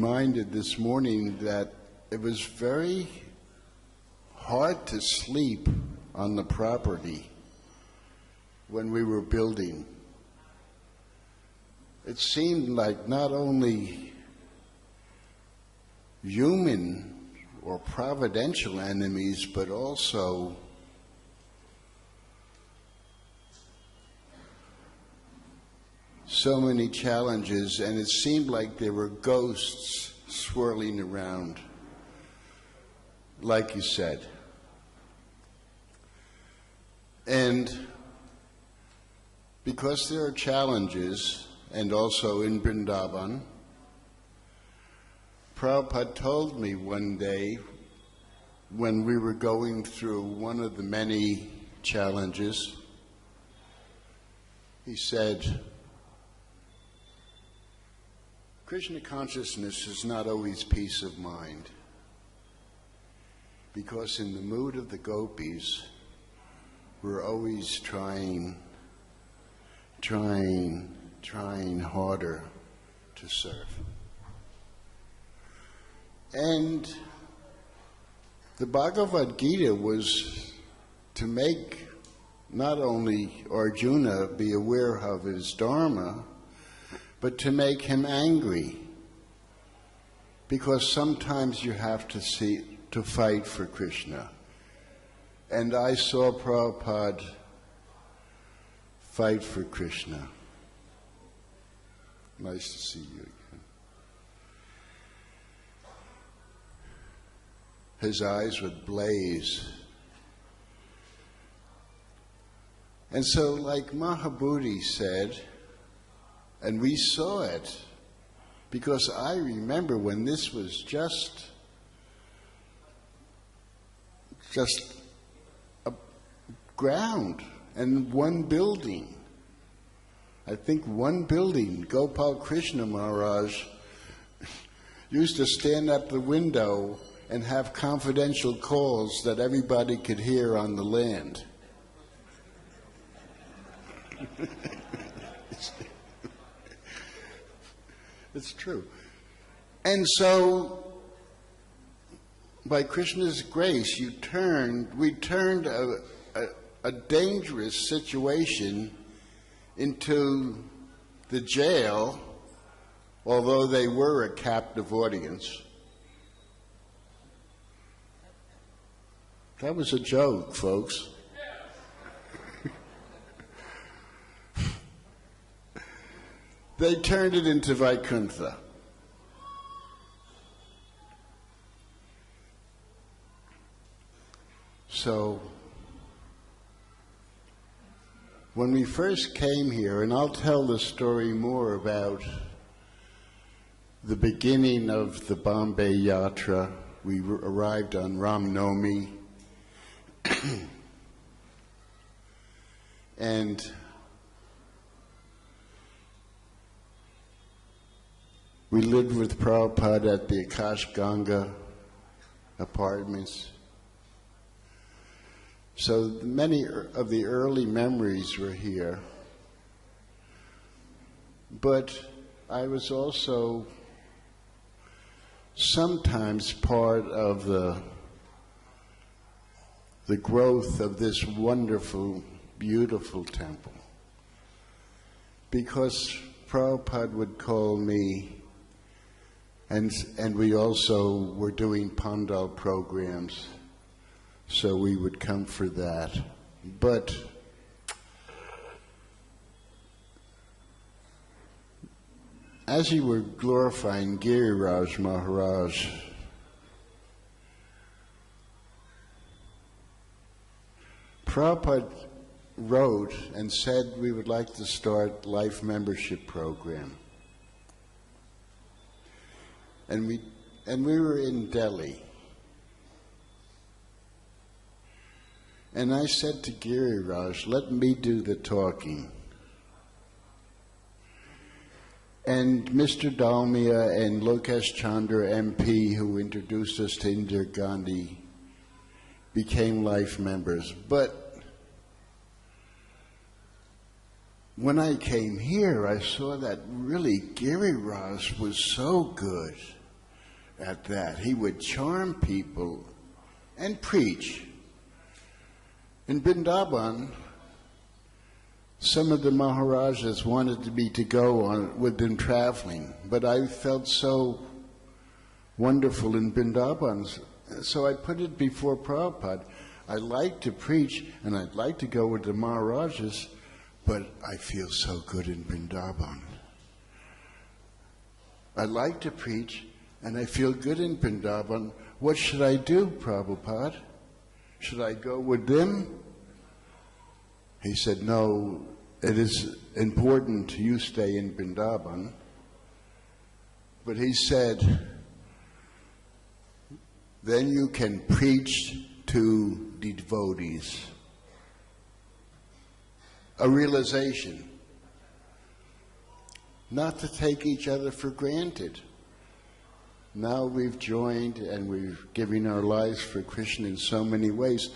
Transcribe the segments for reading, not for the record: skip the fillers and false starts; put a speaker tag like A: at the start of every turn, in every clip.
A: reminded this morning that it was very hard to sleep on the property when we were building. It seemed like not only human or providential enemies, but also so many challenges, and it seemed like there were ghosts swirling around, like you said. And because there are challenges, and also in Vrindavan, Prabhupada told me one day when we were going through one of the many challenges, he said, Krishna consciousness is not always peace of mind, because in the mood of the gopis, we're always trying harder to serve. And the Bhagavad Gita was to make not only Arjuna be aware of his dharma, but to make him angry. Because sometimes you have to fight for Krishna. And I saw Prabhupada fight for Krishna. Nice to see you again. His eyes would blaze. And so, like Mahabodhi said, and we saw it, because I remember when this was just a ground and one building. I think one building. Gopal Krishna Maharaj used to stand at the window and have confidential calls that everybody could hear on the land. It's true. And so, by Krishna's grace, we turned a dangerous situation into the jail, although they were a captive audience. That was a joke, folks. They turned it into Vaikuntha. So, when we first came here, and I'll tell the story more about the beginning of the Bombay Yatra. We arrived on Ram Navami, and we lived with Prabhupada at the Akash Ganga apartments. So many of the early memories were here. But I was also sometimes part of the growth of this wonderful, beautiful temple. Because Prabhupada would call me, and we also were doing Pandal programs, so we would come for that. But as you were glorifying Giriraj Maharaj, Prabhupada wrote and said we would like to start life membership program. And we were in Delhi. And I said to Giriraj, let me do the talking. And Mr. Dalmia and Lokesh Chandra MP, who introduced us to Indira Gandhi, became life members. But when I came here, I saw that really Giriraj was so good. at that. He would charm people and preach. In Vrindavan, some of the Maharajas wanted me to go on with them traveling, but I felt so wonderful in Vrindavan, so I put it before Prabhupada. I like to preach and I'd like to go with the Maharajas, but I feel so good in Vrindavan. I like to preach and I feel good in Vrindavan. What should I do, Prabhupada? Should I go with them? He said, no, it is important you stay in Vrindavan. But he said, then you can preach to the devotees. A realization. Not to take each other for granted. Now we've joined and we're giving our lives for Krishna in so many ways.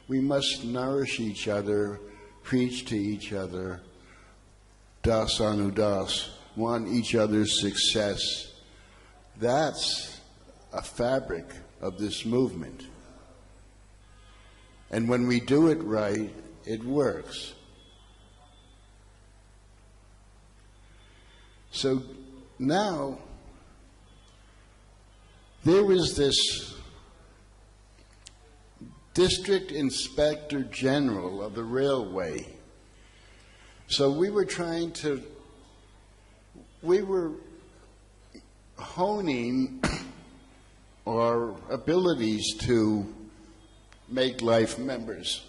A: We must nourish each other, preach to each other, das anudas, want each other's success. That's a fabric of this movement. And when we do it right, it works. So now, there was this District Inspector General of the railway. So we were honing our abilities to make life members.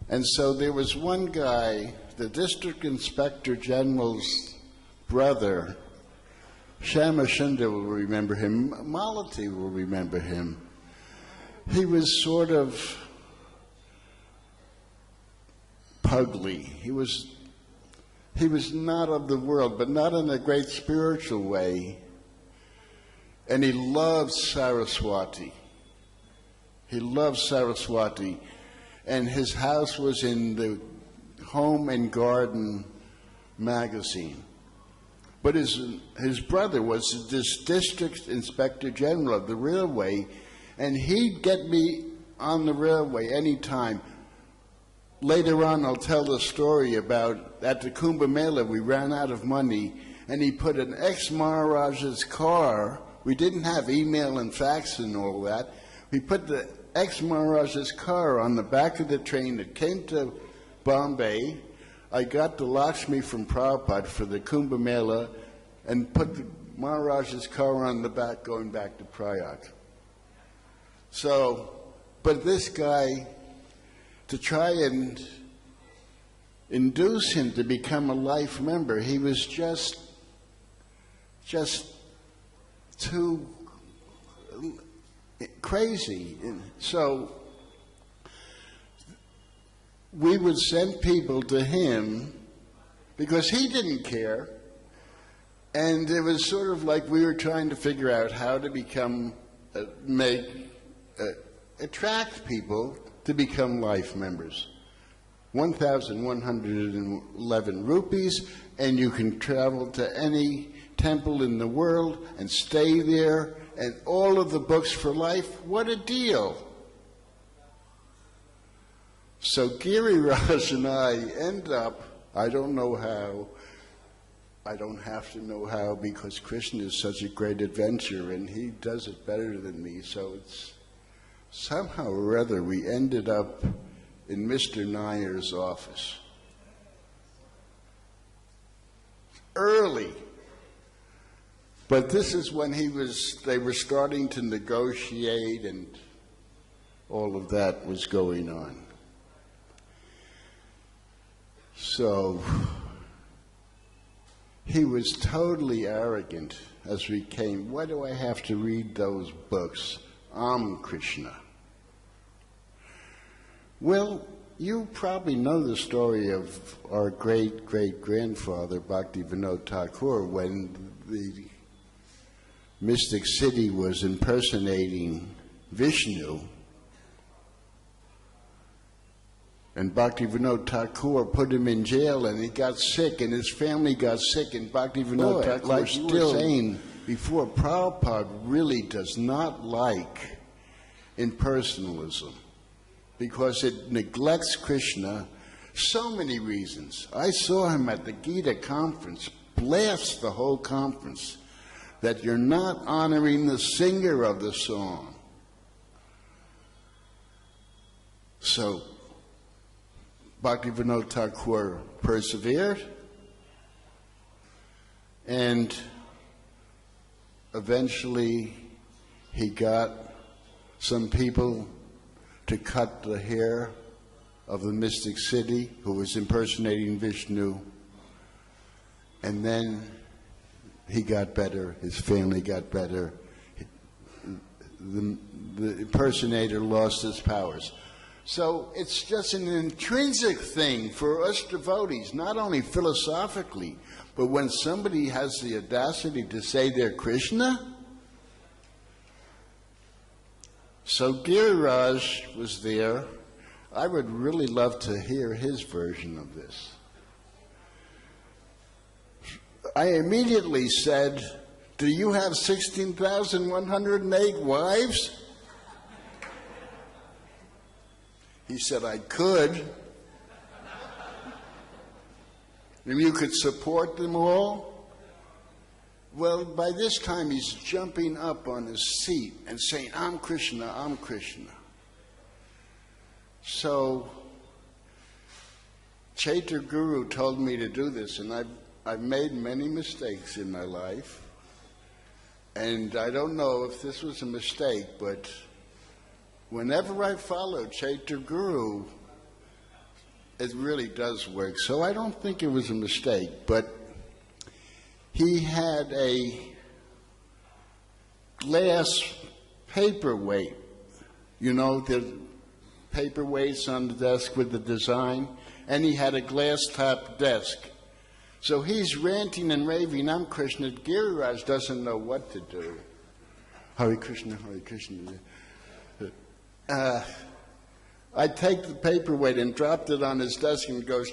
A: And so there was one guy, the District Inspector General's brother, Shamashunda will remember him, Malati will remember him. He was sort of pugly. He was not of the world, but not in a great spiritual way. And he loved Saraswati. He loved Saraswati. And his house was in the Home and Garden magazine. But his brother was this District Inspector General of the railway, and he'd get me on the railway any time. Later on, I'll tell the story about at the Kumbh Mela, we ran out of money, and he put an ex-Maharaja's car. We didn't have email and fax and all that. We put the ex-Maharaja's car on the back of the train that came to Bombay. I got the Lakshmi from Prabhupada for the Kumbh Mela and put the Maharaja's car on the back going back to Prayag. So, but this guy, to try and induce him to become a life member, he was just too crazy. So we would send people to him because he didn't care, and it was sort of like we were trying to figure out how to become, attract people to become life members. 1,111 rupees, and you can travel to any temple in the world and stay there, and all of the books for life. What a deal! So Giriraj and I end up, I don't know how, I don't have to know how because Krishna is such a great adventurer and he does it better than me, so it's somehow or other we ended up in Mr. Nair's office. Early. But this is when they were starting to negotiate and all of that was going on. So he was totally arrogant as we came. Why do I have to read those books? Krishna. Well, you probably know the story of our great-great-grandfather, Bhaktivinoda Thakur, when the mystic city was impersonating Vishnu. And Bhaktivinoda Thakur put him in jail, and he got sick, and his family got sick, and Bhaktivinoda Thakur still saying before, Prabhupada really does not like impersonalism because it neglects Krishna. So many reasons. I saw him at the Gita conference blast the whole conference that you're not honoring the singer of the song. So Bhaktivinoda Thakur persevered, and eventually he got some people to cut the hair of the mystic city who was impersonating Vishnu, and then he got better, his family got better, the impersonator lost his powers. So it's just an intrinsic thing for us devotees, not only philosophically, but when somebody has the audacity to say they're Krishna. So Giriraj was there. I would really love to hear his version of this. I immediately said, "Do you have 16,108 wives?" He said, "I could." And you could support them all? Well, by this time he's jumping up on his seat and saying, "I'm Krishna, I'm Krishna." So Chaitya Guru told me to do this, and I've made many mistakes in my life. And I don't know if this was a mistake, but whenever I follow Chaitya Guru, it really does work. So I don't think it was a mistake, but he had a glass paperweight. You know, the paperweights on the desk with the design, and he had a glass-top desk. So he's ranting and raving, "I'm Krishna." Giriraj doesn't know what to do. Hare Krishna, Hare Krishna. I take the paperweight and dropped it on his desk, and it goes,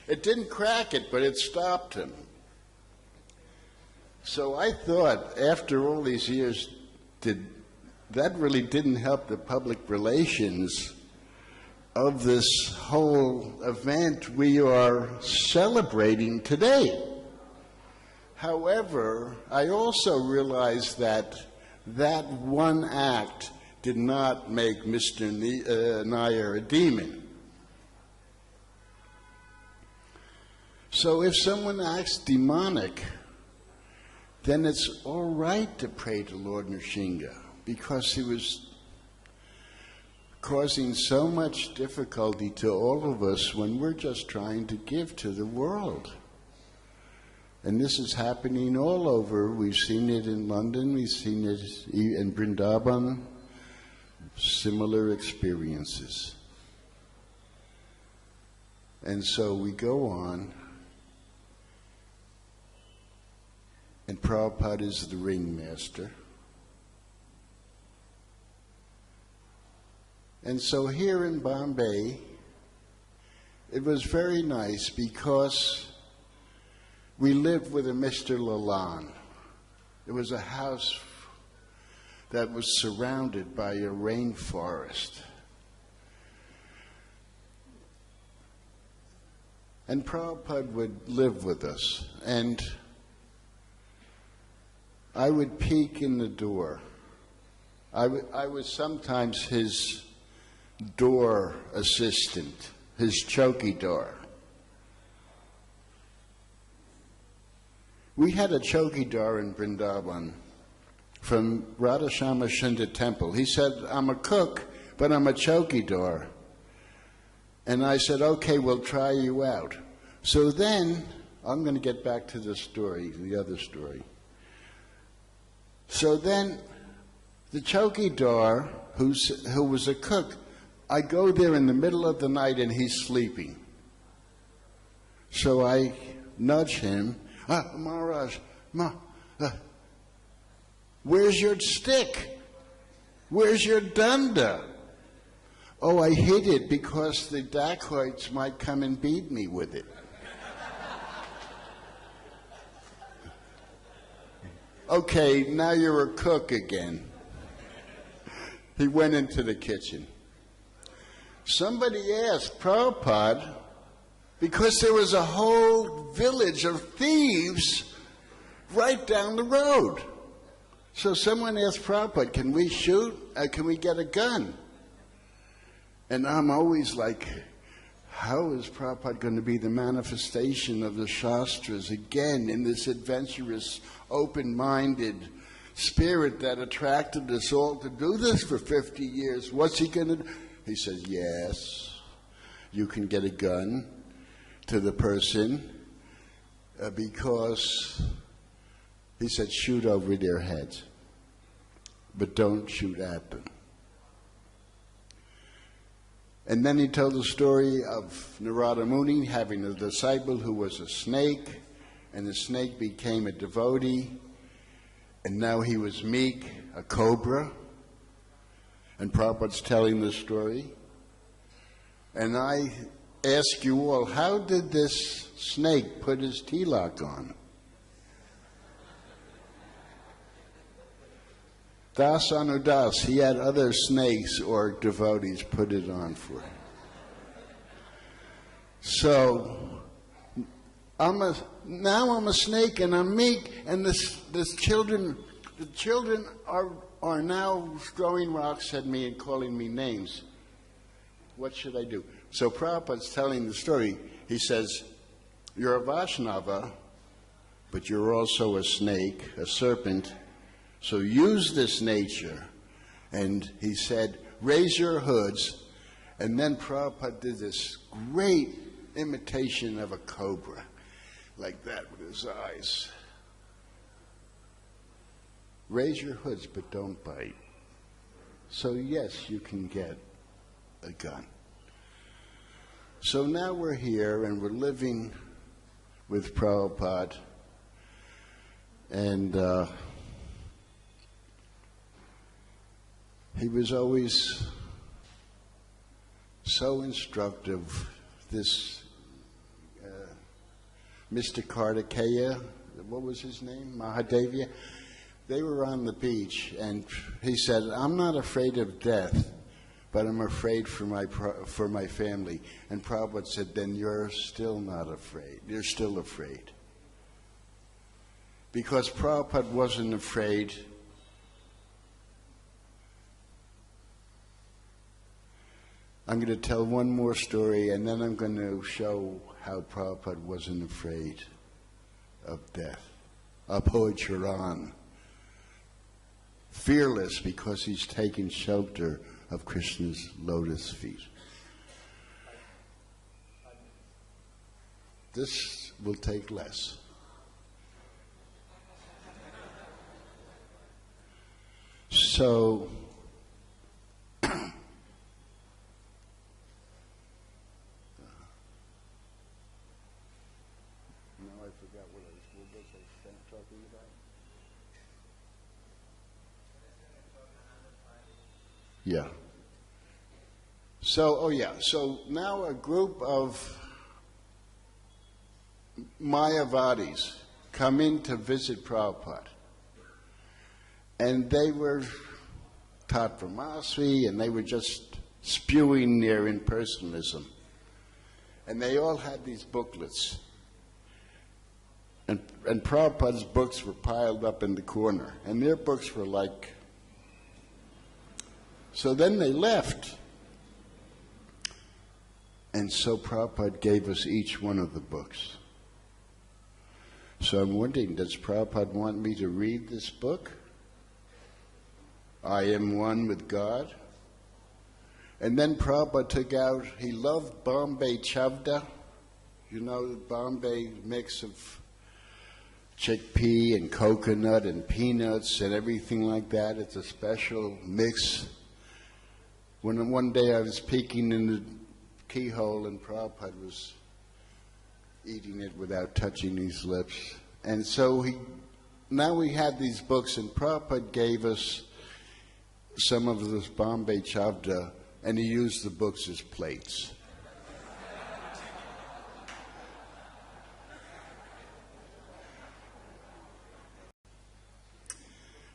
A: it didn't crack it, but it stopped him. So I thought, after all these years, that really didn't help the public relations of this whole event we are celebrating today. However, I also realized that one act did not make Mr. Nair a demon. So if someone acts demonic, then it's all right to pray to Lord Nrsimha, because he was causing so much difficulty to all of us when we're just trying to give to the world. And this is happening all over. We've seen it in London, we've seen it in Vrindavan, similar experiences. And so we go on, and Prabhupada is the ringmaster. And so here in Bombay, it was very nice because we lived with a Mr. Lalan. It was a house that was surrounded by a rainforest. And Prabhupada would live with us, and I would peek in the door. I was sometimes his door assistant, his Chokey Door. We had a Chokey Door in Vrindavan from Radha Shinda Temple. He said, "I'm a cook, but I'm a Chokey Door." And I said, "Okay, we'll try you out." So then, I'm going to get back to the story, the other story. So then, the Chokey Door, who was a cook, I go there in the middle of the night and he's sleeping. So I nudge him, "Maharaj, where's your stick? Where's your danda?" "Oh, I hid it because the dacoits might come and beat me with it." Okay, now you're a cook again. He went into the kitchen. Somebody asked Prabhupada, because there was a whole village of thieves right down the road. So someone asked Prabhupada, can we shoot? Can we get a gun? And I'm always like, how is Prabhupada going to be the manifestation of the Shastras again in this adventurous, open-minded spirit that attracted us all to do this for 50 years? What's he going to do? He says, yes, you can get a gun to the person because, he said, shoot over their heads, but don't shoot at them. And then he told the story of Narada Muni having a disciple who was a snake, and the snake became a devotee, and now he was meek, a cobra. And Prabhupada's telling the story. And I ask you all, how did this snake put his tilak on? Das Anudas, he had other snakes or devotees put it on for him. So, now I'm a snake and I'm meek, and the children are now throwing rocks at me and calling me names. What should I do? So Prabhupada's telling the story. He says, you're a Vaishnava, but you're also a snake, a serpent. So use this nature. And he said, raise your hoods. And then Prabhupada did this great imitation of a cobra, like that with his eyes. Raise your hoods, but don't bite. So yes, you can get a gun. So now we're here and we're living with Prabhupada. And he was always so instructive. This Mr. Kartikeya, what was his name? Mahadevya. They were on the beach, and he said, I'm not afraid of death, but I'm afraid for my family. And Prabhupada said, then you're still not afraid. You're still afraid. Because Prabhupada wasn't afraid. I'm going to tell one more story, and then I'm going to show how Prabhupada wasn't afraid of death. Apocharan. Fearless because he's taken shelter of Krishna's lotus feet. This will take less. So, now I forgot what was I talking about? Yeah. So now a group of Mayavadis come in to visit Prabhupada. And they were taught from Masri, and they were just spewing their impersonalism. And they all had these booklets. And Prabhupada's books were piled up in the corner. And their books were like... So then they left. And so Prabhupada gave us each one of the books. So I'm wondering, does Prabhupada want me to read this book? I am one with God. And then Prabhupada took out, he loved Bombay chavda. You know, the Bombay mix of chickpea and coconut and peanuts and everything like that. It's a special mix. When one day I was peeking in the keyhole and Prabhupada was eating it without touching his lips. And so now we had these books, and Prabhupada gave us some of this Bombay chavda, and he used the books as plates.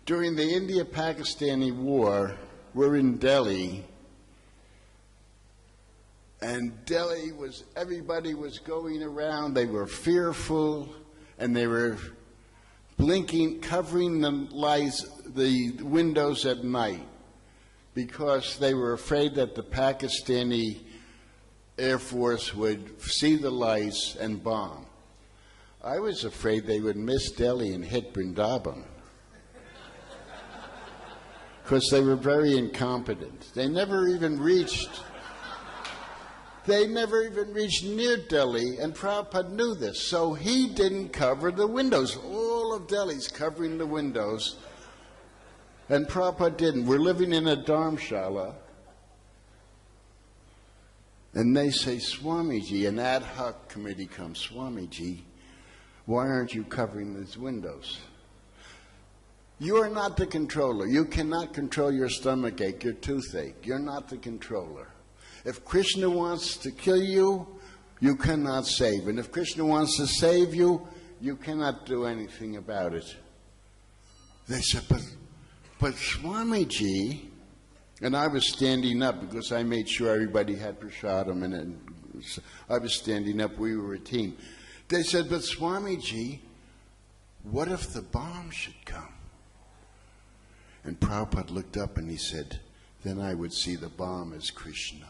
A: During the India-Pakistani war, we're in Delhi, and Delhi was, everybody was going around, they were fearful, and they were blinking, covering the lights, the windows at night, because they were afraid that the Pakistani Air Force would see the lights and bomb. I was afraid they would miss Delhi and hit Vrindavan, because they were very incompetent. They never even reached near Delhi, and Prabhupada knew this, so he didn't cover the windows. All of Delhi's covering the windows, and Prabhupada didn't. We're living in a dharamshala, and they say, Swamiji, an ad hoc committee comes, Swamiji, why aren't you covering these windows? You are not the controller. You cannot control your stomach ache, your toothache. You're not the controller. If Krishna wants to kill you, you cannot save. And if Krishna wants to save you, you cannot do anything about it. They said, but Swamiji, and I was standing up because I made sure everybody had prasadam, and I was standing up, we were a team. They said, but Swamiji, what if the bomb should come? And Prabhupada looked up and he said, then I would see the bomb as Krishna.